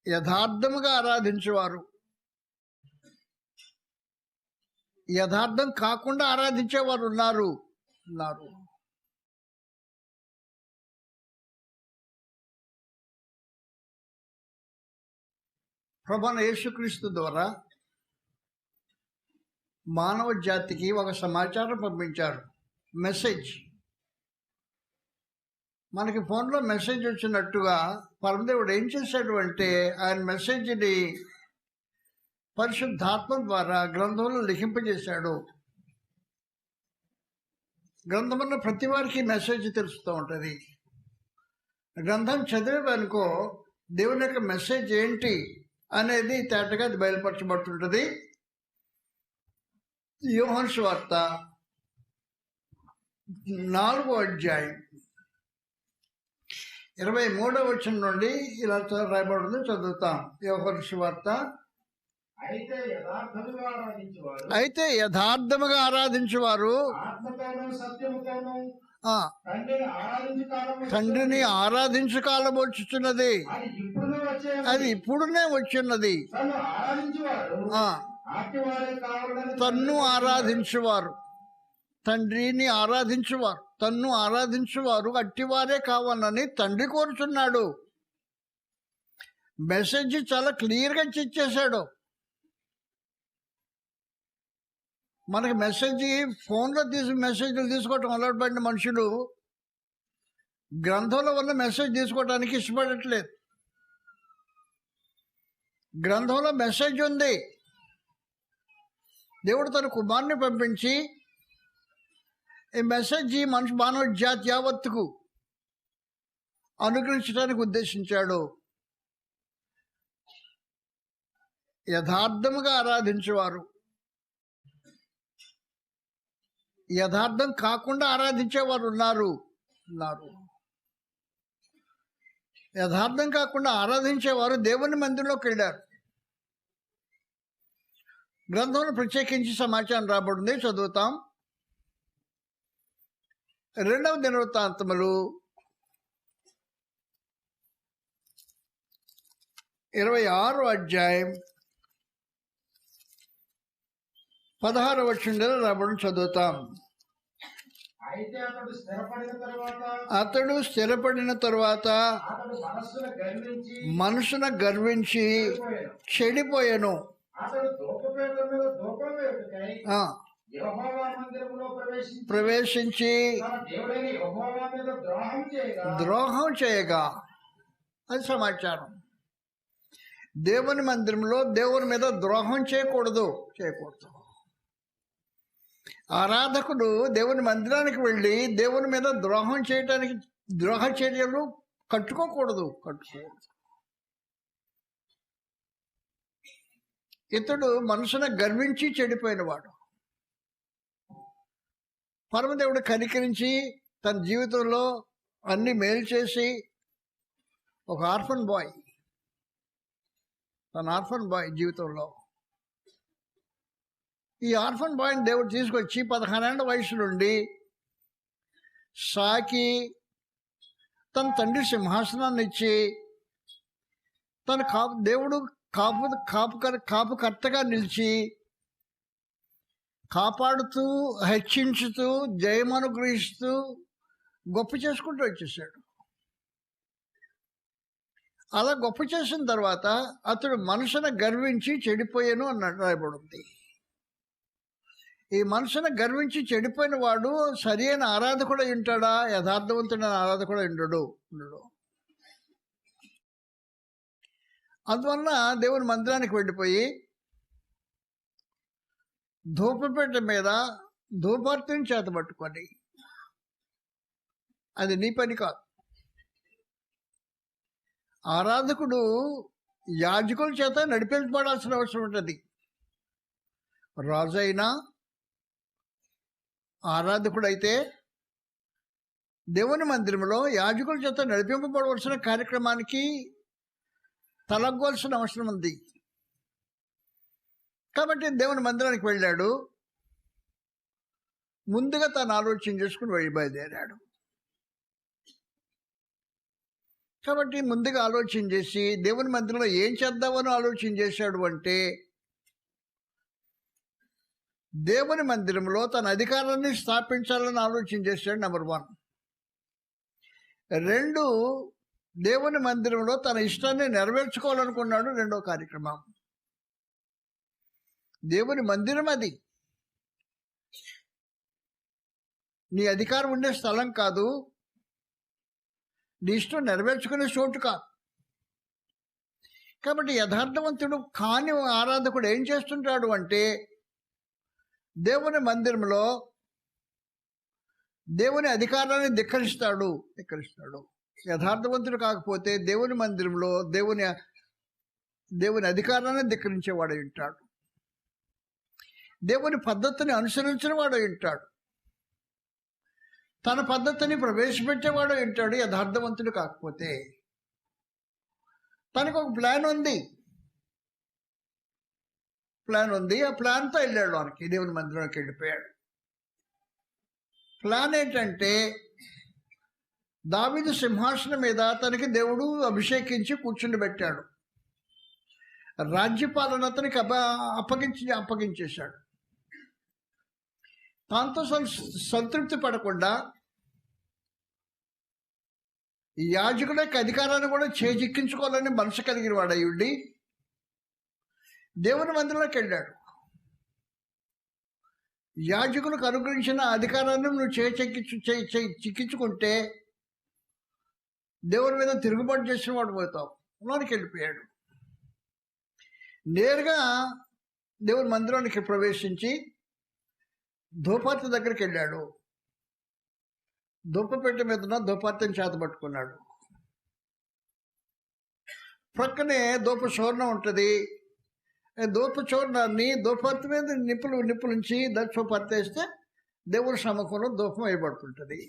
యథార్థముగా ఆరాధించేవారు, యథార్థం కాకుండా ఆరాధించేవారు ఉన్నారు. ప్రభువైన యేసుక్రీస్తు ద్వారా మానవ జాతికి ఒక సమాచారం పంపించారు, మెసేజ్. మనకి ఫోన్లో మెసేజ్ వచ్చినట్టుగా పరమదేవుడు ఏం చేశాడు అంటే, ఆయన మెసేజ్ని పరిశుద్ధాత్మ ద్వారా గ్రంథంలో లిఖింపజేశాడు. గ్రంథంలో ప్రతి వారికి మెసేజ్ తెలుస్తూ ఉంటుంది. గ్రంథం చదివేవనుకో దేవుని యొక్క మెసేజ్ ఏంటి అనేది తేటగా అది బయలుపరచబడుతుంటుంది. యోహాను సువార్త 4వ అధ్యాయం 23వ వచనం నుండి ఇలా రాయబడింది, చదువుతాం. యోహాను సువార్త, అయితే యథార్థముగా ఆరాధించేవారు తండ్రిని ఆరాధించు కాలం వచ్చుచున్నది, అది ఇప్పుడునే వచ్చిన్నది. తన్ను ఆరాధించువారు, తండ్రిని ఆరాధించువారు, తన్ను ఆరాధించువారు అట్టివారే కావాలని తండ్రి కోరుచున్నాడు. మెసేజ్ చాలా క్లియర్గా ఇచ్చేసాడు. మనకి మెసేజ్ ఫోన్లో మెసేజ్లు తీసుకోవటం అలవాటు పడిన మనుషులు గ్రంథంలో ఉన్న మెసేజ్ తీసుకోవడానికి ఇష్టపడట్లేదు. గ్రంథంలో మెసేజ్ ఉంది. దేవుడు తన కుమారుని పంపించి ఈ మెసేజ్ మానవ జాతి యావత్తుకు అనుగ్రహించడానికి ఉద్దేశించాడు. యథార్థముగా ఆరాధించేవారు, యథార్థం కాకుండా ఆరాధించేవారు ఉన్నారు. యథార్థం కాకుండా ఆరాధించేవారు దేవుని మందిరంలోకి వెళ్ళారు. గ్రంథంలో ప్రత్యేకించి సమాచారం రాబడింది, చదువుతాం. 2వ దినవృత్తాంతములు 26వ అధ్యాయం 16వ వచనం రాబడి చదువుతాం. అతడు స్థిరపడిన తరువాత మనసున గర్వించి చెడిపోయాను. ప్రవేశించి ద్రోహం చేయగా, అది సమాచారం. దేవుని మందిరంలో దేవుని మీద ద్రోహం చేయకూడదు. ఆరాధకుడు దేవుని మందిరానికి వెళ్ళి దేవుని మీద ద్రోహం చేయటానికి ద్రోహ చర్యలు కట్టుకోకూడదు. ఇతడు మనసున గర్వించి చెడిపోయినవాడు. పరమదేవుడు కనికరించి తన జీవితంలో అన్ని మేలు చేసి ఒక ఆర్ఫన్ బాయ్, తన ఆర్ఫన్ బాయ్ జీవితంలో ఈ ఆర్ఫన్ బాయ్ని దేవుడు తీసుకొచ్చి 16 ఏళ్ల వయసు నుండి సాకి తన తండ్రి సింహాసనాన్ని ఇచ్చి తన దేవుడు కాపుకర్తగా నిలిచి కాపాడుతూ, హెచ్చించుతూ, జయమనుగ్రహిస్తూ గొప్ప చేసుకుంటూ వచ్చేసాడు. అలా గొప్ప చేసిన తర్వాత అతడు మనసున గర్వించి చెడిపోయాను అన్నట్టు రాయబడింది. ఈ మనసున గర్వించి చెడిపోయిన వాడు సరి అయిన ఆరాధకుడు ఉంటాడా? యథార్థవంతుడైన ఆరాధకుడు ఉండడు. అందువల్ల దేవుని మందిరానికి వెళ్ళిపోయి ధూపపేట మీద ధూపార్తిని చేతబట్టుకొని, అది నీ పని కాదు. ఆరాధకుడు యాజకుల చేత నడిపించబడాల్సిన అవసరం ఉంటుంది. రాజు అయినా ఆరాధకుడైతే దేవుని మందిరంలో యాజకుల చేత నడిపింపబడవలసిన కార్యక్రమానికి తలగ్గవలసిన అవసరం ఉంది. కాబట్టి దేవుని మందిరానికి వెళ్ళాడు. ముందుగా తను ఆలోచన చేసుకుని బయలుదేరాడు. కాబట్టి ముందుగా ఆలోచన చేసి దేవుని మందిరంలో ఏం చేద్దామని ఆలోచన చేశాడు అంటే, దేవుని మందిరంలో తన అధికారాన్ని స్థాపించాలని ఆలోచన చేశాడు. నెంబర్ 1. 2, దేవుని మందిరంలో తన ఇష్టాన్ని నెరవేర్చుకోవాలనుకున్నాడు. 2వ కార్యక్రమం. దేవుని మందిరం అది నీ అధికారం ఉండే స్థలం కాదు, నీ ఇష్టం నెరవేర్చుకునే చోటు కాదు. కాబట్టి యథార్థవంతుడు కాని ఆరాధకుడు ఏం చేస్తుంటాడు అంటే, దేవుని మందిరంలో దేవుని అధికారాన్ని ధిక్కరిస్తాడు. యథార్థవంతుడు కాకపోతే దేవుని మందిరంలో దేవుని అధికారాన్ని ధిక్కరించేవాడు ఉంటాడు. దేవుని పద్ధతిని అనుసరించిన వాడు ఉంటాడు. తన పద్ధతిని ప్రవేశపెట్టేవాడు ఉంటాడు. యథార్థవంతుడు కాకపోతే తనకు ఒక ప్లాన్ ఉంది. ఆ ప్లాన్తో వెళ్ళాడు. వానికి దేవుని మందిరంలోకి వెళ్ళిపోయాడు. ప్లాన్ ఏంటంటే, దావీదు సింహాసనం మీద తనకి దేవుడు అభిషేకించి కూర్చుండబెట్టాడు. రాజ్యపాలన అతనికి అప్పగించేశాడు. దాంతో సంతృప్తి పడకుండా ఈ యాజకుడికి అధికారాన్ని కూడా చేజిక్కించుకోవాలని మనసు కలిగిన వాడయ్యుండి దేవుని మందిరంలోకి వెళ్ళాడు. యాజకులకు అనుగ్రహించిన అధికారాన్ని నువ్వు చిక్కించుకుంటే దేవుని మీద తిరుగుబాటు చేసిన వాడు పోతావు. లోనికి వెళ్ళిపోయాడు. నేరుగా దేవుని మందిరానికి ప్రవేశించి ధూపార్తి దగ్గరికి వెళ్ళాడు. ధూపపెట్టె మీద ఉన్న ధూపార్తిని చేతపట్టుకున్నాడు. ప్రక్కనే ధూప చూర్ణం ఉంటుంది. ధూప చూర్ణాన్ని ధూపార్తి మీద నిప్పులుంచి దాంట్లో పట్టేస్తే దేవుని సముఖంలో ధూపం వేయబడుతుంటుంది.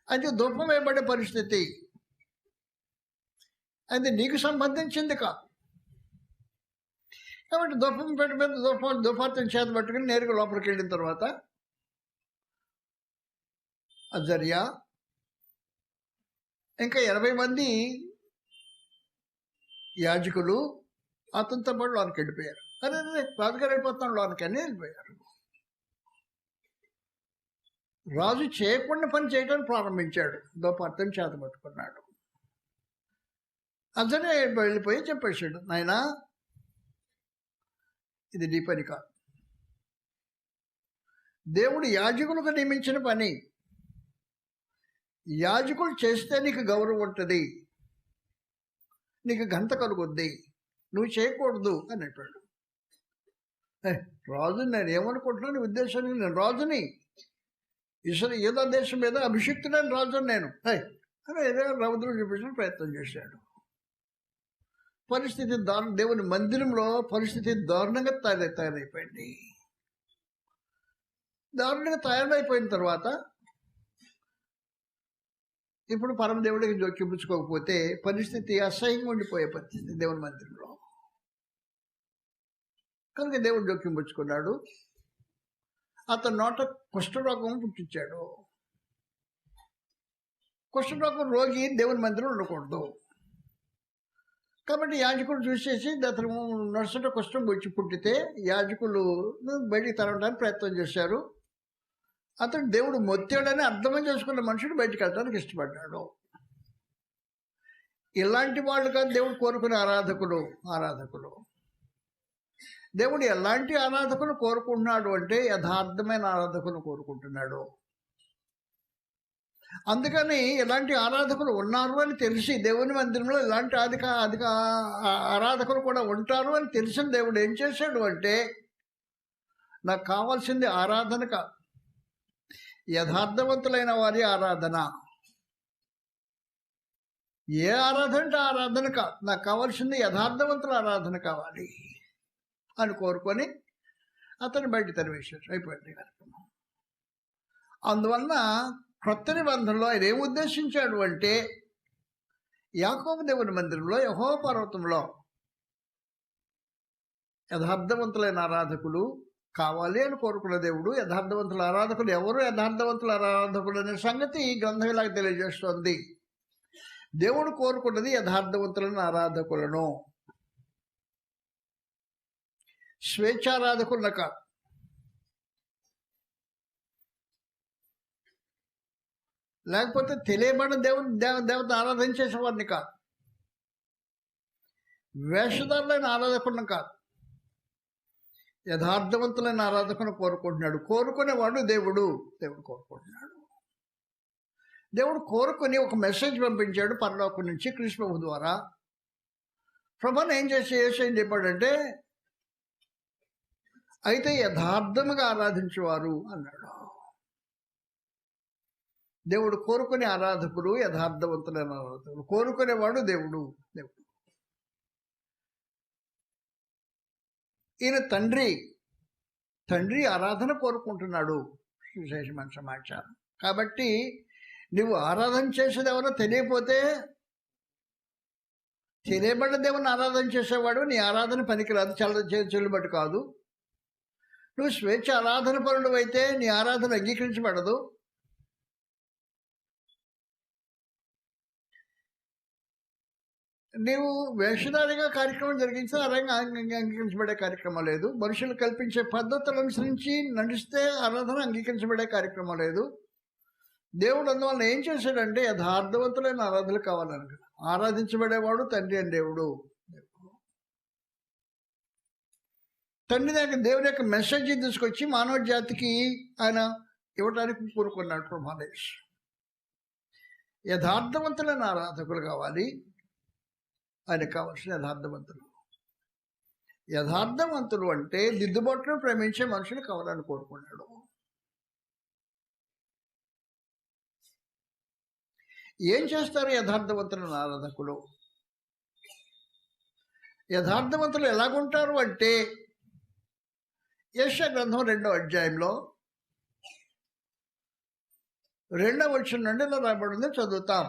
అయితే ధూపం వేయబడే పరిస్థితి అది నీకు సంబంధించింది కాదు. కాబట్టి ధూపం పెట్టె మీద ధూపార్తిని చేత పట్టుకుని నేరుగా లోపలికి వెళ్ళిన తర్వాత అజర్యా ఇంకా 80 మంది యాజకులు అతనితో పాటు లోనికి వెళ్ళిపోయారు. అరే రాజుగారు వెళ్ళిపోతాను లోనికి అని వెళ్ళిపోయారు. రాజు చేయకుండా పని చేయడానికి ప్రారంభించాడు. ధూపార్తిని చేత పట్టుకున్నాడు. అజర్యా వెళ్ళిపోయి చెప్పేశాడు, నాయనా ఇది నీ పని కాదు. దేవుడు యాజకులకు నియమించిన పని. యాజకులు చేస్తే నీకు గౌరవం ఉంటుంది, నీకు ఘనత కలుగుద్ది, నువ్వు చేయకూడదు అని అంటాడు. రాజు నేను ఏమనుకుంటున్నాను ఉద్దేశానికి, నేను రాజుని, ఏదో దేశం మీద అభిషిక్తుడని రాజుని నేను అని ఏదో రౌద్రం చూపించిన ప్రయత్నం చేశాడు. పరిస్థితి దేవుని మందిరంలో పరిస్థితి దారుణంగా తయారైపోయింది. దారుణంగా తయారైపోయిన తర్వాత ఇప్పుడు పరమదేవుడికి జోక్యించుకోకపోతే పరిస్థితి అసహ్యంగా ఉండిపోయే పరిస్థితి దేవుని మందిరంలో. కనుక దేవుడు జోక్యించుకున్నాడు. అతని నోట కుష్ఠరోగం పుట్టించాడు. కుష్ఠరోగం రోగి దేవుని మందిరం ఉండకూడదు. కాబట్టి యాజకులు చూసేసి అతను నడుచుట కుష్ఠం వచ్చి పుట్టితే యాజకులు బయటికి తరవడానికి ప్రయత్నం చేశారు. అతను దేవుడు మొత్తాడని అర్థం చేసుకున్న మనుషుడు బయటికి వెళ్ళడానికి ఇష్టపడ్డాడు. ఇలాంటి వాళ్ళు కాదు దేవుడు కోరుకునే ఆరాధకులు. దేవుడు ఎలాంటి ఆరాధకులు కోరుకుంటున్నాడు అంటే యథార్థమైన ఆరాధకులు కోరుకుంటున్నాడు. అందుకని ఎలాంటి ఆరాధకులు ఉన్నారు అని తెలిసి దేవుని మందిరంలో ఇలాంటి అధిక ఆరాధకులు కూడా ఉంటారు అని తెలిసిన దేవుడు ఏం చేశాడు అంటే, నాకు కావాల్సింది ఆరాధన కాదు, యథార్థవంతులైన వారి ఆరాధన. ఏ ఆరాధన అంటే ఆరాధన కాదు, నాకు కావాల్సింది యథార్థవంతుల ఆరాధన కావాలి అని కోరుకొని అతను బయట తరివేశాడు. అయిపోయింది కార్యక్రమం. అందువలన క్రొత్త నిబంధనలో ఆయన ఏం ఉద్దేశించాడు అంటే, యాకోబు దేవుని మందిరంలో యెహోవా పర్వతంలో యథార్థవంతులైన ఆరాధకులు కావాలి అని కోరుకున్న దేవుడు. యథార్థవంతుల ఆరాధకులు ఎవరు యథార్థవంతుల ఆరాధకులు అనే సంగతి ఈ గ్రంథం ఇలాగ తెలియజేస్తోంది. దేవుడు కోరుకున్నది యథార్థవంతులను ఆరాధకులను, స్వేచ్ఛారాధకులను కాదు. లేకపోతే తెలియబడిన దేవత ఆరాధించేసేవాడిని కాదు, వేషధారులైన ఆరాధకులను కాదు, యథార్థవంతులైన ఆరాధకులను కోరుకుంటున్నాడు. కోరుకునేవాడు దేవుడు కోరుకుంటున్నాడు. దేవుడు కోరుకొని ఒక మెసేజ్ పంపించాడు పరలోకం నుంచి క్రీస్తు ప్రభు ద్వారా. ప్రభుని ఏం చెప్పాడంటే, అయితే యథార్థముగా ఆరాధించేవారు అన్నాడు. దేవుడు కోరుకునే ఆరాధకులు యథార్థవంతులైన ఆరాధకులు. కోరుకునేవాడు దేవుడు. ఈయన తండ్రి ఆరాధన కోరుకుంటున్నాడు. విశేషమైన సమాచారం. కాబట్టి నువ్వు ఆరాధన చేసేది ఎవరో తెలియపోతే, తెలియబడ్డ దేవుని ఆరాధన చేసేవాడు నీ ఆరాధన పనికిరాదు, చెల్లుబడి కాదు. నువ్వు స్వేచ్ఛ ఆరాధన పరుడు అయితే నీ ఆరాధన అంగీకరించబడదు. నీవు వేషధారిగా కార్యక్రమం జరిగించే అంగీకరించబడే కార్యక్రమం లేదు. మనుషులు కల్పించే పద్ధతులు అనుసరించి నడిస్తే ఆరాధన అంగీకరించబడే కార్యక్రమం లేదు. దేవుడు అందువల్ల ఏం చేశాడంటే యథార్థవంతులైన ఆరాధనలు కావాలని ఆరాధించబడేవాడు తండ్రి అని దేవుడు. తండ్రి దగ్గర దేవుని యొక్క మెసేజ్ తీసుకొచ్చి మానవ జాతికి ఆయన ఇవ్వడానికి కోరుకున్నాడు ప్రభాదేశ్. యథార్థవంతులైన ఆరాధకులు కావాలి. ఆయనకు కావాల్సిన యథార్థవంతులు అంటే దిద్దుబాటును ప్రేమించే మనుషులు కావాలని కోరుకున్నాడు. ఏం చేస్తారు యథార్థవంతులైన ఆరాధకులు? యథార్థవంతులు ఎలాగుంటారు అంటే యెషయా గ్రంథం 2వ అధ్యాయంలో 2వ వచనం నుండి ఇలా రాయబడింది, చదువుతాం.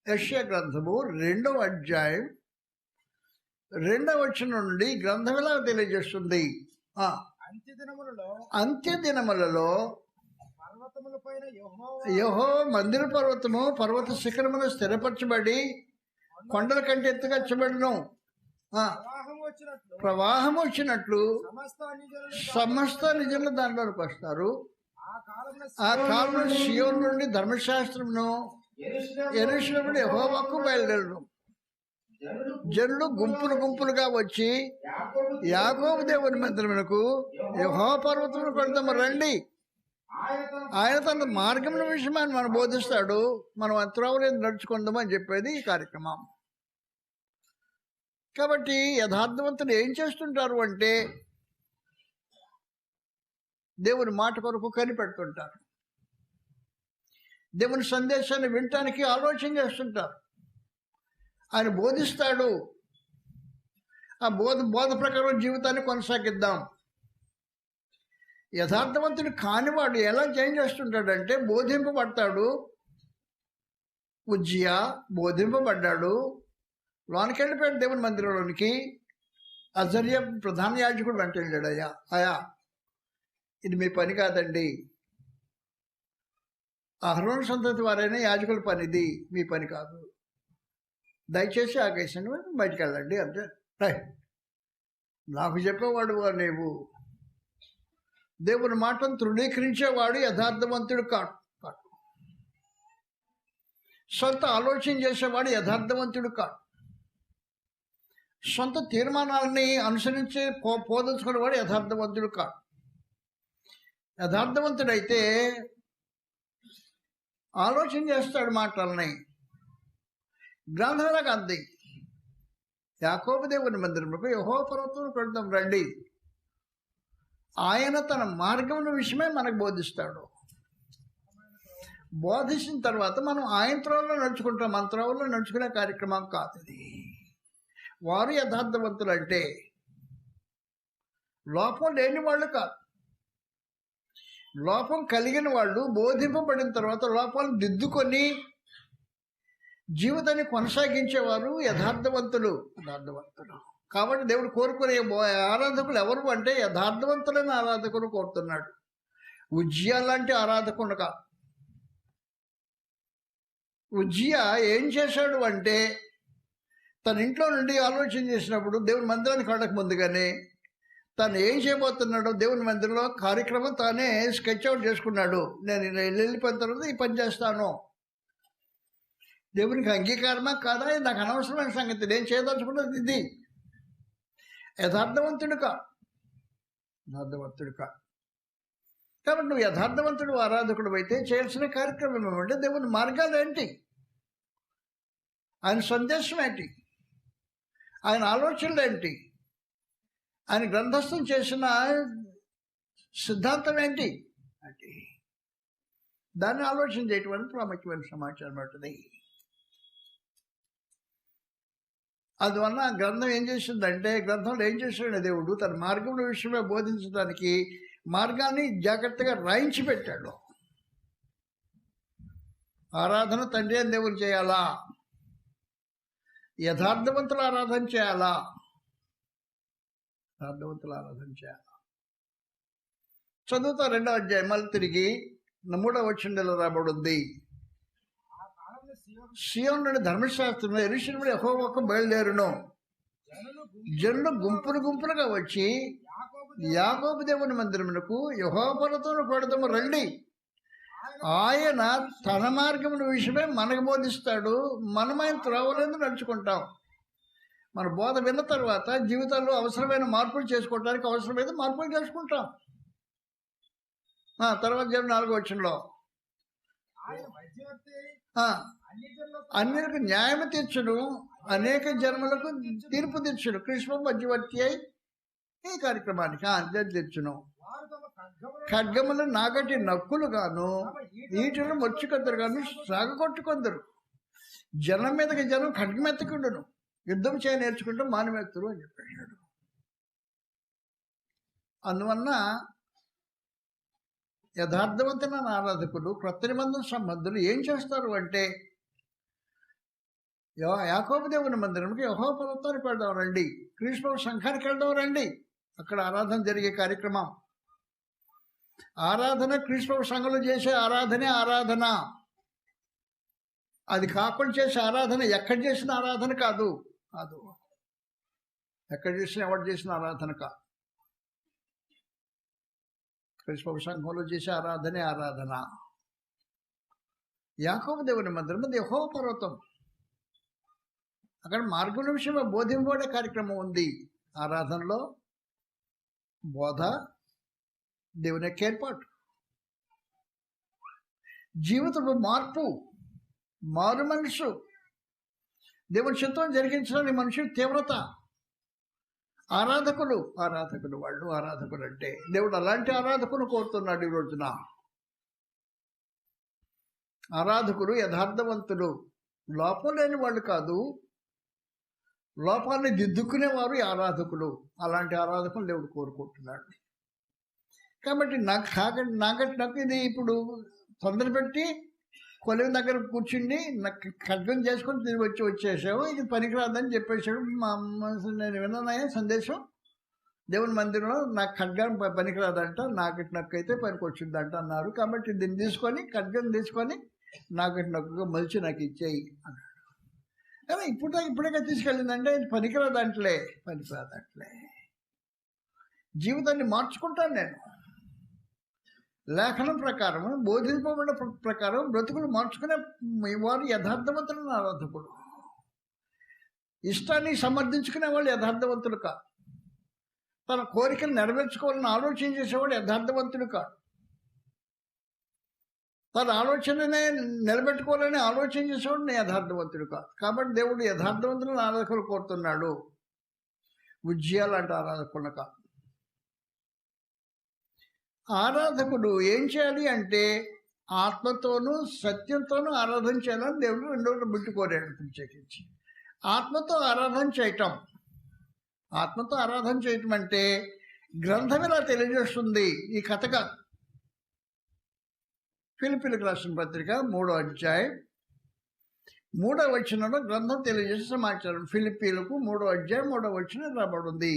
యెషయా గ్రంథము 2వ అధ్యాయం 2వ వచనం నుండి గ్రంథం ఎలా తెలియజేస్తుంది. అంత్యదినములలో యెహోవా మందిర పర్వతము పర్వత శిఖరమును స్థిరపరచబడి కొండల కంటే ఎత్తుగా వచ్చబడును. ప్రవాహం వచ్చినట్లు సమస్త నిజంలో దాంట్లోకి వస్తారు. ఆ కాలంలో సియోను నుండి ధర్మశాస్త్రమును యెరూషలేమును యెహోవాకు బయలుదేరును. జనులు గుంపులుగా వచ్చి యాకోబు దేవుని మందిరమునకు యెహోవా పర్వతమునకు వెళ్దాము రండి. ఆయన తన మార్గముల విషయమని మనం బోధిస్తాడు. మనం అంతరావులేదు నడుచుకుందాం అని చెప్పేది ఈ కార్యక్రమం. కాబట్టి యథార్థవంతులు ఏం చేస్తుంటారు అంటే దేవుని మాట కొరకు కనిపెడుతుంటారు. దేవుని సందేశాన్ని వినటానికి ఆలోచన చేస్తుంటారు. ఆయన బోధిస్తాడు. ఆ బోధ ప్రకారం జీవితాన్ని కొనసాగిద్దాం. యథార్థవంతుడు కానివాడు ఎలా చేంజ్ చేస్తుంటాడంటే బోధింపబడతాడు. ఉజ్జియా బోధింపబడ్డాడు, లోనికి వెళ్ళిపోయాడు దేవుని మందిరంలోనికి. అజర్య ప్రధాన యాజకుడు వెంట వెళ్ళాడు, అయా ఇది మీ పని కాదండి, అహరోను సంతతి వారైనా యాజకుల పని, ఇది మీ పని కాదు, దయచేసి ఆగేసాను బయటికి వెళ్ళండి అంటే. నాకు చెప్పేవాడు నీవు దేవుని మాటను తృణీకరించేవాడు యథార్థవంతుడు కాడు. సొంత ఆలోచన చేసేవాడు యథార్థవంతుడు కాడు. సొంత తీర్మానాలని అనుసరించే పోదలుచుకునేవాడు యథార్థవంతుడు కాడు. యథార్థవంతుడైతే ఆలోచన చేస్తాడు మాటలని. గ్రంథంలాగా అంది, యాకోబు దేవుని మందిరముకు యెహోవా పర్వతమునకు వెళ్దాం రండి. ఆయన తన మార్గముల విషయమే మనకు బోధిస్తాడు. బోధించిన తర్వాత మనం ఆయన త్రోవలో నడుచుకుంటాం. మన త్రోవలో నడుచుకునే కార్యక్రమం కాదు ఇది. వారు యథార్థవంతులు అంటే లోపం లేని వాళ్ళు కాదు, లోపం కలిగిన వాళ్ళు. బోధింపబడిన తర్వాత లోపాలను దిద్దుకొని జీవితాన్ని కొనసాగించేవారు యథార్థవంతులు. కాబట్టి దేవుడు కోరుకునే ఆరాధకులు ఎవరు అంటే యథార్థవంతులైన ఆరాధకులు కోరుతున్నాడు. ఉజ్జియా లాంటి ఆరాధకుడు కాదు. ఉజ్జియా ఏం చేశాడు అంటే, తన ఇంట్లో నుండి ఆలోచన చేసినప్పుడు దేవుని మందిరానికి వెళ్ళక ముందుగానే తను ఏం చేయబోతున్నాడో దేవుని మందిరంలో కార్యక్రమం తానే స్కెచ్ అవుట్ చేసుకున్నాడు. నేను వెళ్ళిపోయిన తర్వాత ఈ పని చేస్తాను. దేవునికి అంగీకారమా కాదా నాకు అనవసరమైన సంగతి. నేను చేయదలుచుకున్నది ఇది. యథార్థవంతుడుగా కాబట్టి నువ్వు యథార్థవంతుడు ఆరాధకుడు అయితే చేయాల్సిన కార్యక్రమం ఏమంటే దేవుని మార్గాలు ఏంటి, ఆయన సందేశం ఏంటి, ఆయన ఆలోచనలు ఏంటి, ఆయన గ్రంథస్థం చేసిన సిద్ధాంతం ఏంటి అంటే దాన్ని ఆలోచన చేయటం ప్రాముఖ్యమైన సమాచారం ఉంటుంది. అందువల్ల గ్రంథం ఏం చేసిందంటే, గ్రంథంలో ఏం చేశాడు దేవుడు తన మార్గంలో విషయమే బోధించడానికి మార్గాన్ని జాగ్రత్తగా రాయించి పెట్టాడు. ఆరాధన తండ్రి అని దేవుని చేయాలా, యథార్థవంతుల ఆరాధన చేయాలా, చదువుతా 2వ అధ్యాయం మళ్ళీ తిరిగి 3వ వచనంలో రాబడింది. సియోను నుండి ధర్మశాస్త్రంలో యెరూషలేములో యెహోవాకు బయలుదేరును. జనులు గుంపులుగా వచ్చి యాకోబు దేవుని మందిరమునకు యెహోవా పర్వతమును కొడదాము రండి. ఆయన తన మార్గముల విషయమే మనకు బోధిస్తాడు. మనమైన త్రోవలందు నడుచుకుంటాం. మన బోధ విన్న తర్వాత జీవితాల్లో అవసరమైన మార్పులు చేసుకోవడానికి అవసరమైన మార్పులు చేసుకుంటాం. తర్వాత 4వ వచనంలో అన్యులకు న్యాయం తీర్చును, అనేక జన్మలకు తీర్పు తీర్చును. కృష్ణ మధ్యవర్తి అయి ఈ కార్యక్రమానికి తీర్చును. ఖడ్గములు నాగటి నక్కులు గాను ఈటలు మొచ్చుకొందరు గాను సాగకొట్టుకొందరు. జనం మీదకి జనం ఖడ్గమెత్తకుండును, యుద్ధం చేయ నేర్చుకుంటూ మానమెత్తురు అని చెప్పాడు. అందువలన యథార్థవంతమైన ఆరాధకులు క్రొత్త నిబంధన సంబంధులు ఏం చేస్తారు అంటే, యాకోబు దేవుని మందిరంకి యెహోవా పర్వతానికి వెళ్దాం రండి, క్రీస్తు సంఘానికి వెళ్దాం రండి. అక్కడ ఆరాధన జరిగే కార్యక్రమం. ఆరాధన క్రీస్తు సంఘంలో చేసే ఆరాధన. అది కాకుండా చేసే ఆరాధన ఎక్కడ చేసిన ఆరాధన కాదు. ఎక్కడ చేసిన ఎవరు చేసిన ఆరాధన కాదు. క్రీస్తు సంఘంలో చేసే ఆరాధన. యాకోబు దేవుని మందిరం యెహోవా పర్వతం. అక్కడ మార్గం విషయంలో బోధింపబడే కార్యక్రమం ఉంది. ఆరాధనలో బోధ, దేవుని యొక్క ఏర్పాటు, జీవితంలో మారు మనసు, దేవుని చిత్తం జరిగించడానికి మనిషి తీవ్రత. ఆరాధకులు వాళ్ళు ఆరాధకులు అంటే దేవుడు అలాంటి ఆరాధకులు కోరుతున్నాడు ఈ రోజున. ఆరాధకులు యథార్థవంతులు, లోపం లేని వాళ్ళు కాదు, లోపాన్ని దిద్దుకునేవారు ఆరాధకులు. అలాంటి ఆరాధకులు దేవుడు కోరుకుంటున్నాడు. కాబట్టి నాకు ఇది ఇప్పుడు తొందర పెట్టి కొలువు దగ్గర కూర్చుండి నాకు ఖడ్గం చేసుకొని తిరిగి వచ్చేసావు, ఇది పనికిరాదని చెప్పేశాడు. నేను విన్నానయ్యా సందేశం, దేవుని మందిరంలో నాకు ఖడ్గం పనికిరాదంట, నాకైతే పనికి వచ్చిందంట అన్నారు. కాబట్టి దీన్ని తీసుకొని ఖడ్గం తీసుకొని నక్కుగా మలిచి నాకు ఇచ్చేయి అన్నాడు. కానీ ఇప్పుడే తీసుకెళ్ళిందంటే ఇది పనికిరాదంటలే. జీవితాన్ని మార్చుకుంటాను నేను. లేఖనం ప్రకారం, బోధింపబడిన ప్రకారం బ్రతుకులు మార్చుకునే వారు యథార్థవంతులు ఆరాధకుడు. ఇష్టాన్ని సమర్థించుకునే వాళ్ళు యథార్థవంతులు కాదు. తన కోరికలు నెరవేర్చుకోవాలని ఆలోచన చేసేవాడు యథార్థవంతుడు కాదు. తన ఆలోచననే నిలబెట్టుకోవాలని ఆలోచన చేసేవాడు యథార్థవంతుడు కాదు. కాబట్టి దేవుడు యథార్థవంతులను ఆరాధకులు కోరుతున్నాడు, ఉజ్జయాలంటే ఆరాధకులను కాదు. ఆరాధకుడు ఏం చేయాలి అంటే ఆత్మతోనూ సత్యంతోనూ ఆరాధన చేయాలని దేవుడు 2వ బిడ్డ కోరాడు. ప్రత్యేకించి ఆత్మతో ఆరాధన చేయటం అంటే గ్రంథం ఇలా తెలియజేస్తుంది. ఈ కథగా ఫిలిప్పీలకు రాసిన పత్రిక 3వ అధ్యాయం 3వ వచనంలో గ్రంథం తెలియజేసే సమాచారం. ఫిలిప్పీలకు 3వ అధ్యాయం 3వ వచనం రాబడింది.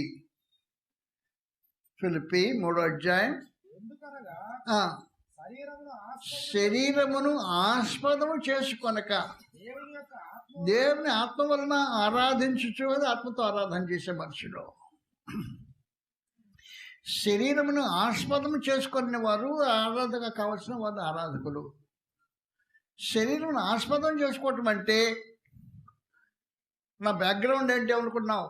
ఫిలిప్పీ 3వ అధ్యాయం శరీరమును ఆస్పదము చేసుకొనక దేవుని ఆత్మ వలన ఆరాధించుచు, అది ఆత్మతో ఆరాధన చేసే మనుషులు. శరీరమును ఆస్పదము చేసుకునే వారు ఆరాధన కావాల్సిన వారు ఆరాధకులు. శరీరం ఆస్పదం చేసుకోవటం అంటే, నా బ్యాక్గ్రౌండ్ ఏంటి అనుకుంటున్నావు,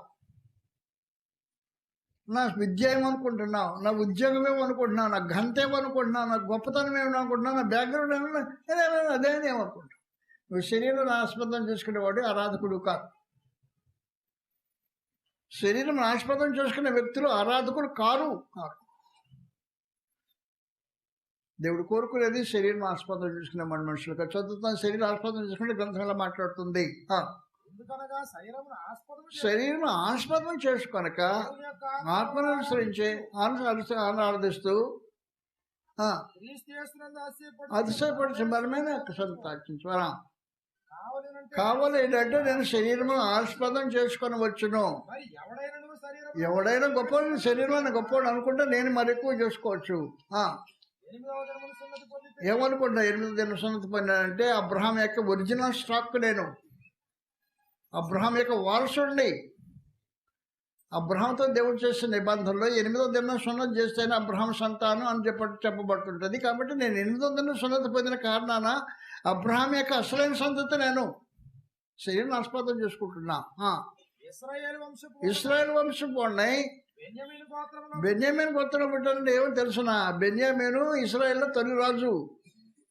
నా విద్య ఏమనుకుంటున్నావు, నా ఉద్యోగం ఏమనుకుంటున్నావు, నా గంట ఏమనుకుంటున్నావు, నా గొప్పతనం ఏమనుకుంటున్నావు, నా బ్యాక్గ్రౌండ్ ఏమన్నా అదే ఏమనుకుంటున్నావు. నువ్వు శరీరం ఆస్పదం చేసుకునేవాడు ఆరాధకుడు కాదు. శరీరం ఆస్పదం చేసుకునే వ్యక్తులు ఆరాధకులు కారు. దేవుడు కోరుకునేది శరీరం ఆస్పదం చేసుకునే మన మనుషులుగా. చదువుతాను, శరీరం ఆస్పదం చేసుకుంటే గ్రంథంలో మాట్లాడుతుంది. శరీరం ఆస్పదం చేసుకొనక ఆత్మను అనుసరించే ఆరాధిస్తూ అతిశయపడి మనమే సంతాక్షించు. కావాలి ఏంటంటే నేను శరీరము ఆస్పదం చేసుకొని వచ్చును. ఎవడైనా గొప్పవాడు, శరీరాన్ని గొప్పవాడు అనుకుంటే నేను మరి ఎక్కువ చేసుకోవచ్చు. ఏమనుకుంటా 8వ దినం సున్నతి పొందానంటే అబ్రహాం యొక్క ఒరిజినల్ స్టాక్, నేను అబ్రహాం యొక్క వారసుడిని. అబ్రహాంతో దేవుడు చేసిన నిబంధనలో 8వ దినం సున్నతి చేస్తేనే అబ్రహాం సంతానం అని చెప్పబడుతుంటుంది. కాబట్టి నేను 8వ దినం సున్నతి పొందిన కారణాన అబ్రహాం యొక్క అసలైన సంతతి నేను శరీరం ఆస్పదం చేసుకుంటున్నా. ఇశ్రాయేలు వంశపోడినై బెన్యామీను గోత్రం పుట్టాలంటే ఏమో తెలుసునా? బెన్యామీను ఇశ్రాయేల్లో తొలి రాజు,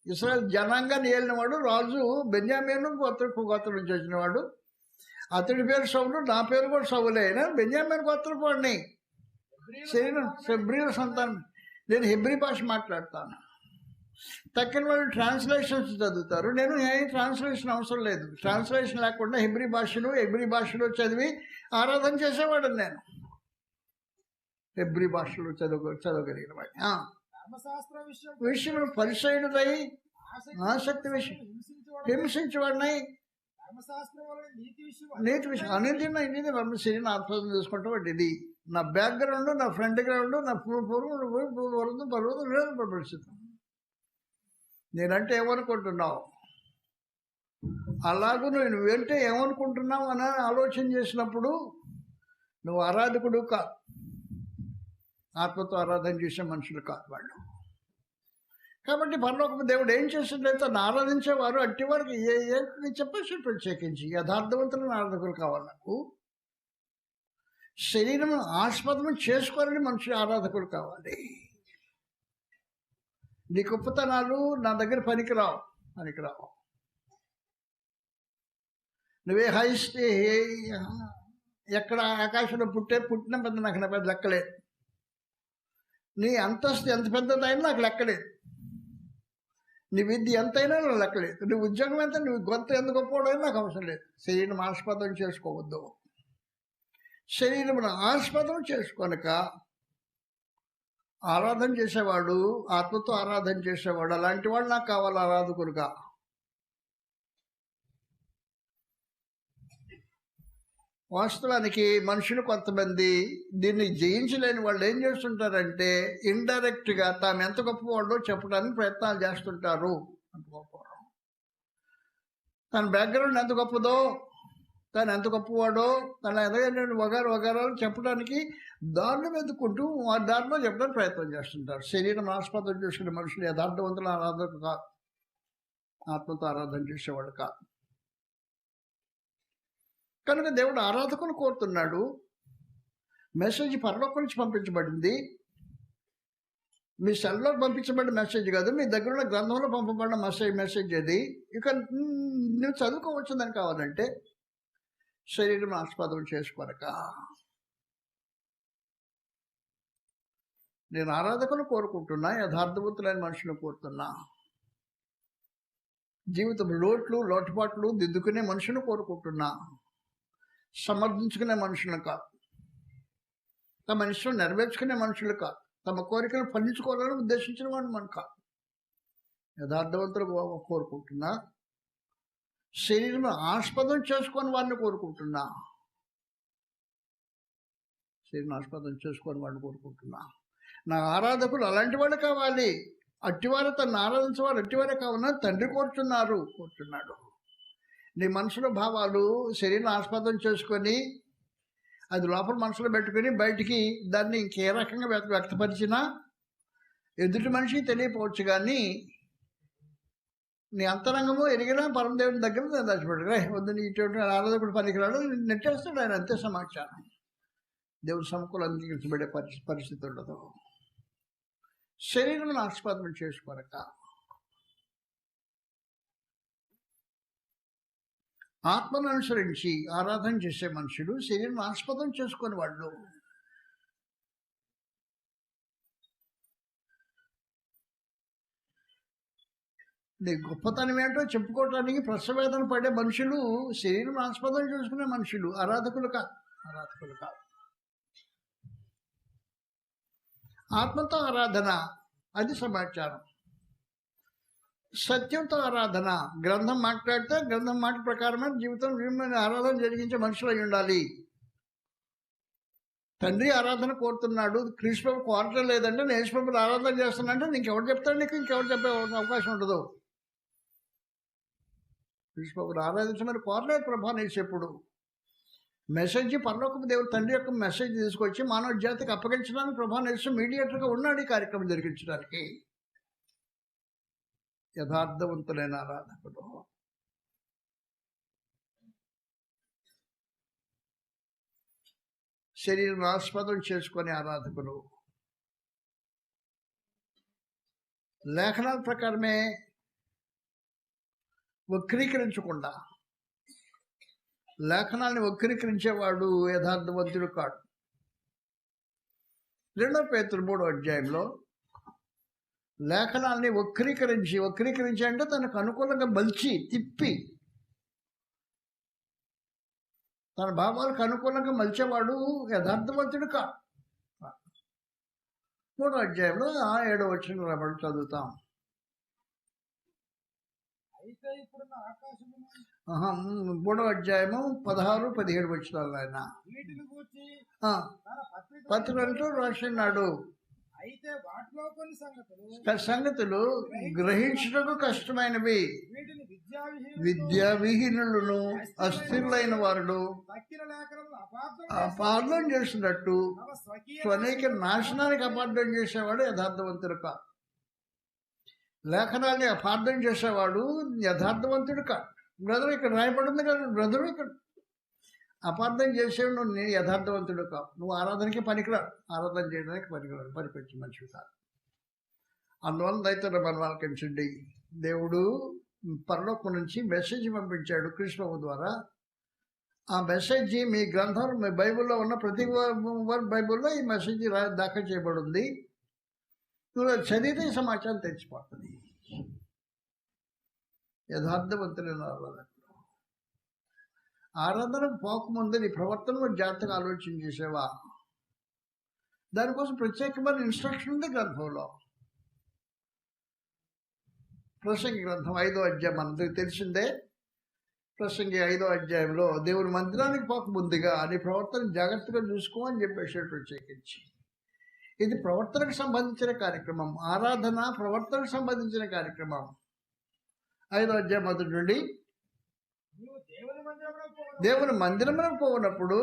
ఇశ్రాయేల్ జనాంగాన్ని ఏలినవాడు రాజు. బెన్యామీను గోత్రం నుంచి వచ్చినవాడు. అతడి పేరు సౌలు, నా పేరు కూడా సౌలే. అయినా బెన్యామీను గోత్రపోడిని, శరీరం హెబ్రీల సంతానం. నేను హెబ్రీ భాష మాట్లాడతాను. తక్కిన వాళ్ళు ట్రాన్స్లేషన్స్ చదువుతారు. నేను ఏ ట్రాన్స్లేషన్ అవసరం లేదు. ట్రాన్స్లేషన్ లేకుండా హెబ్రీ భాషలో చదివి ఆరాధన చేసేవాడు నేను. హెబ్రీ భాషలో చదవగలిగిన వాడి విషయంలో పరిసయుడై ఆసక్తి విషయం హింసించేవాడినై నీతి విషయం అన్నింటినీ శరీరం ఆస్పదం చేసుకుంటే వాటి ఇది నా బ్యాక్గ్రౌండ్, నా ఫ్రంట్ గ్రౌండ్, నా పరిస్థితి. నేనంటే ఏమనుకుంటున్నావు, అలాగూ నువ్వేంటే ఏమనుకుంటున్నావు అని ఆలోచన చేసినప్పుడు నువ్వు ఆరాధకుడు కాదు, ఆత్మతో ఆరాధన చేసే మనుషులు కాదు వాళ్ళు. కాబట్టి పరలోకపు దేవుడు ఏం చేస్తుంటే తను ఆరాధించేవారు అట్టి వారికి చెప్పేసి ప్రత్యేకించి యథార్థవంతులను ఆరాధకులు కావాలి. నాకు శరీరం ఆస్పదం చేసుకోవాలని మనుషులు ఆరాధకులు కావాలి. నీ గొప్పతనాలు నా దగ్గర పనికిరావు. నువ్వే ఎక్కడ ఆకాశంలో పుట్టిన పెద్ద నాకు పెద్ద లెక్కలేదు. నీ అంతస్తు ఎంత పెద్దదైనా నాకు లెక్కలేదు. నీ విద్య ఎంతైనా నాకు లెక్కలేదు. నీ ఉద్యోగం ఎంత, నీ గొంత ఎంత గొప్పవాడైనా నాకు అవసరం లేదు. శరీరం ఆస్పదం చేసుకోవద్దు. శరీరమును ఆస్పదం చేసుకోనక ఆరాధన చేసేవాడు, ఆత్మతో ఆరాధన చేసేవాడు, అలాంటి వాడు నాకు కావాలి ఆరాధకులుగా. వాస్తవానికి మనుషులు కొంతమంది దీన్ని జయించలేని వాళ్ళు ఏం చేస్తుంటారంటే ఇండైరెక్ట్గా తాను ఎంత గొప్పవాడో చెప్పడానికి ప్రయత్నాలు చేస్తుంటారు. తన బ్యాక్గ్రౌండ్ ఎంత గొప్పదో, తను ఎంత గొప్పవాడో, తన ఎదగని వగారాలు చెప్పడానికి దారులు వెతుక్కుంటూ ఆ దారిలో చెప్పడానికి ప్రయత్నం చేస్తుంటారు. శరీరం ఆస్పదం చేసుకునే మనుషులు యథార్థవంతుల ఆరాధన కాదు, ఆత్మతో ఆరాధన చేసేవాడు కాదు. కనుక దేవుడు ఆరాధకులు కోరుతున్నాడు. మెసేజ్ పరలోకం నుంచి పంపించబడింది. మీ సెల్లో పంపించబడిన మెసేజ్ కాదు, మీ దగ్గర ఉన్న గ్రంథంలో పంపబడిన మెసేజ్ అది. ఇక నువ్వు చదువుకోవచ్చుదని కావాలంటే శరీరం ఆస్పదం చేసుకోనక. నేను ఆరాధకులు కోరుకుంటున్నా, యథార్థవంతులైన మనుషులు కోరుతున్నా. జీవితం లోటుపాట్లు దిద్దుకునే మనుషులు కోరుకుంటున్నా, సమర్థించుకునే మనుషులు కాదు, తమ ఇష్టం నెరవేర్చుకునే మనుషులు కాదు, తమ కోరికలు ఫలించుకోవాలని ఉద్దేశించిన వాడు మనం కాదు. యథార్థవంతులు కోరుకుంటున్నా, శరీరం ఆస్పదం చేసుకొని వాడిని కోరుకుంటున్నా. శరీరం ఆస్పదం చేసుకొని వాడిని కోరుకుంటున్నా. నా ఆరాధకులు అలాంటి వాళ్ళు కావాలి. అట్టివారు తను ఆరాధించేవారు అట్టివారే కావున తండ్రి కూర్చున్నాడు. నీ మనసులో భావాలు శరీరం ఆస్పదం చేసుకొని అది లోపల మనసులో పెట్టుకుని బయటికి దాన్ని ఇంకే రకంగా వ్యక్తపరిచినా ఎదుటి మనిషికి తెలియపోవచ్చు, కానీ నీ అంతరంగము ఎరిగినా పరమదేవుని దగ్గర నేను దాచిపెట్టు వద్దు, నీ ఇటువంటి ఆరాధకుడు పనికిరాడు, నెట్టేస్తాడు ఆయన, అంతే సమాచారం. దేవుడి సమకూలు అంగీకరించబడే పరిస్థితి ఉండదు. శరీరం ఆస్పదం చేసుకోరక ఆత్మను అనుసరించి ఆరాధన చేసే మనుషులు శరీరం ఆస్పదం చేసుకుని వాళ్ళు. నీ గొప్పతనం ఏంటో చెప్పుకోవటానికి ప్రసవేదన పడే మనుషులు శరీరం ఆస్పదం చేసుకునే మనుషులు, ఆరాధకులు కాదు. ఆత్మతో ఆరాధన అది సమాచారం. సత్యంతో ఆరాధన, గ్రంథం మాట్లాడితే గ్రంథం మాట ప్రకారమే జీవితం ఆరాధన జరిగించే మనుషులు అయి ఉండాలి. తండ్రి ఆరాధన కోరుతున్నాడు, క్రీస్తు కోరటం లేదంటే నేను యేసుప్రభుని ఆరాధన చేస్తానంటే ఇంకెవరు చెప్తాడు, నీకు ఇంకెవరు చెప్పే అవకాశం ఉండదు. క్రీస్తుని ఆరాధించమని కోరలేదు ప్రభా నేను ఎప్పుడు. మెసేజ్ పరలోకపు దేవుడు తండ్రి యొక్క మెసేజ్ తీసుకొచ్చి మానవ జాతికి అప్పగించడానికి ప్రభా నేసు మీడియేటర్గా ఉన్నాడు ఈ కార్యక్రమం జరిగించడానికి. యథార్థవంతులైన ఆరాధకుడు, శరీరం ఆస్పదం చేసుకునే ఆరాధకులు లేఖనాల ప్రకారమే వక్రీకరించకుండా, లేఖనాన్ని వక్రీకరించేవాడు యథార్థవంతుడు కాడు. 2 పేతురు 3వ అధ్యాయంలో లేఖనాల్ని వక్రీకరించి అంటే తనకు అనుకూలంగా మలిచి తిప్పి తన భావాలకు అనుకూలంగా మలిచేవాడు యథార్థవంతుడు కాదు. 3వ అధ్యాయంలో 7వ వచనం రాబడి చదువుతాం. 3వ అధ్యాయము 16-17 వచనాలు ఆయన పత్రికలో రాసినాడు. సంగతులు గ్రహించటకు కష్టమైనవి, విద్యావిహీనులను అస్థిరులైన వారు అపార్థం చేసినట్టు స్వనీక నాశనానికి అపార్థం చేసేవాడు యథార్థవంతుడు కాదు. లేఖనాన్ని అపార్థం చేసేవాడు యథార్థవంతుడు కాదు. బ్రదర్ ఇక్కడ రాయబడింది కదా, బ్రదరు ఇక్కడ అపార్థం చేసేవాడు నువ్వు యథార్థవంతుడు కావు. నువ్వు ఆరాధనకి పనికిరాడు, ఆరాధన చేయడానికి పనికిరాడు, పనికొచ్చి మనిషి కాదు. అందువల్ల రైతుల మనవాలకించండి. దేవుడు పరలోకం నుంచి మెసేజ్ పంపించాడు కృష్ణ ద్వారా. ఆ మెసేజ్ మీ గ్రంథం మీ బైబిల్లో ఉన్న ప్రతి బైబిల్లో ఈ మెసేజ్ దాఖలు చేయబడింది. నువ్వు చదివితే సమాచారం తెలిసిపోతుంది. యథార్థవంతులైన ఆరాధనకు పోకముందు నీ ప్రవర్తన జాగ్రత్తగా ఆలోచన చేసేవా? దానికోసం ప్రత్యేకమైన ఇన్స్ట్రక్షన్ ఉంది గ్రంథంలో. ప్రసంగి గ్రంథం 5వ అధ్యాయం అందరికి తెలిసిందే. ప్రసంగి 5వ అధ్యాయంలో దేవుని మందిరానికి పోకముందుగా నీ ప్రవర్తన జాగ్రత్తగా చూసుకో అని చెప్పేసాడు ప్రత్యేకించి. ఇది ప్రవర్తనకు సంబంధించిన కార్యక్రమం, ఆరాధన ప్రవర్తనకు సంబంధించిన కార్యక్రమం. 5వ అధ్యాయం మొదటి నుండి దేవుని మందిరమునకు పోయినప్పుడు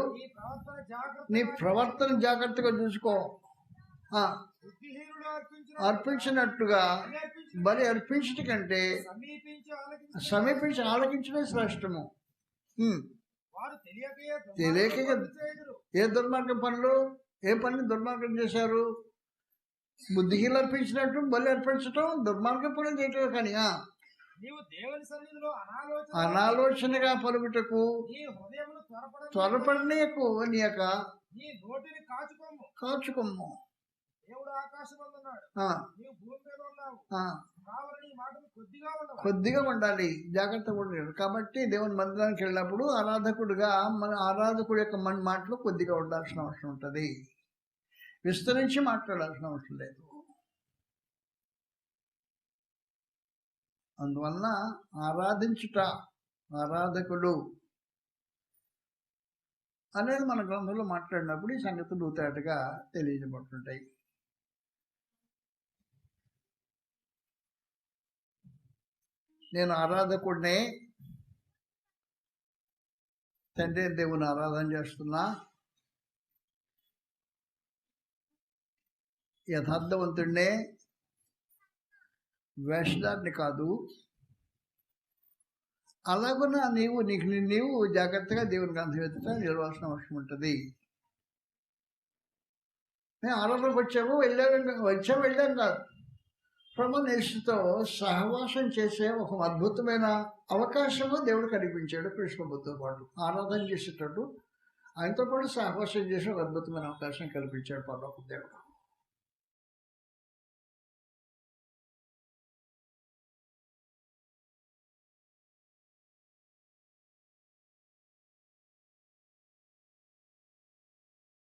నీ ప్రవర్తన జాగ్రత్తగా చూసుకో. అర్పించినట్టుగా బలి అర్పించట కంటే సమీపించి ఆలకించడం శ్రేష్టము. తెలియక ఏ దుర్మార్గం పనులు, ఏ పని దుర్మార్గం చేశారు? బుద్ధిహీనులు అర్పించినట్టు బలి అర్పించటం దుర్మార్గం పనులు చేయటం. కానీ అనాలోచనగా పలుకుటకు త్వరపడనీయకు నీ యొక్క కాచుకొమ్ము. కొద్దిగా ఉండాలి, జాగ్రత్తగా ఉండాలి. కాబట్టి దేవుని మందిరానికి వెళ్ళినప్పుడు ఆరాధకుడిగా మన ఆరాధకుడి యొక్క మన మాటలు కొద్దిగా ఉండాల్సిన అవసరం ఉంటుంది. విస్తరించి మాట్లాడాల్సిన అవసరం లేదు. అందువలన ఆరాధించుట, ఆరాధకుడు అనేది మన గ్రంథంలో మాట్లాడినప్పుడు ఈ సంగతులు తేటగా తెలియజేయబడుతుంటాయి. నేను ఆరాధకుడినే, తండ్రి దేవుని ఆరాధన చేస్తున్నా, యథార్థవంతుడినే, వేషధారిని కాదు. అలాగున నీవు జాగ్రత్తగా దేవుని గ్రంథం ఎదుట నిలవాల్సిన అవసరం ఉంటుంది. మేము ఆరాధనకు వెళ్ళాం కాదు, ప్రభు యేసుతో సహవాసం చేసే ఒక అద్భుతమైన అవకాశము దేవుడు కనిపించాడు. కృష్ణబుద్ధతో పాటు ఆరాధన చేసేటట్టు ఆయనతో పాటు సహవాసం చేసే ఒక అద్భుతమైన అవకాశం కల్పించాడు పరలోక దేవుడు.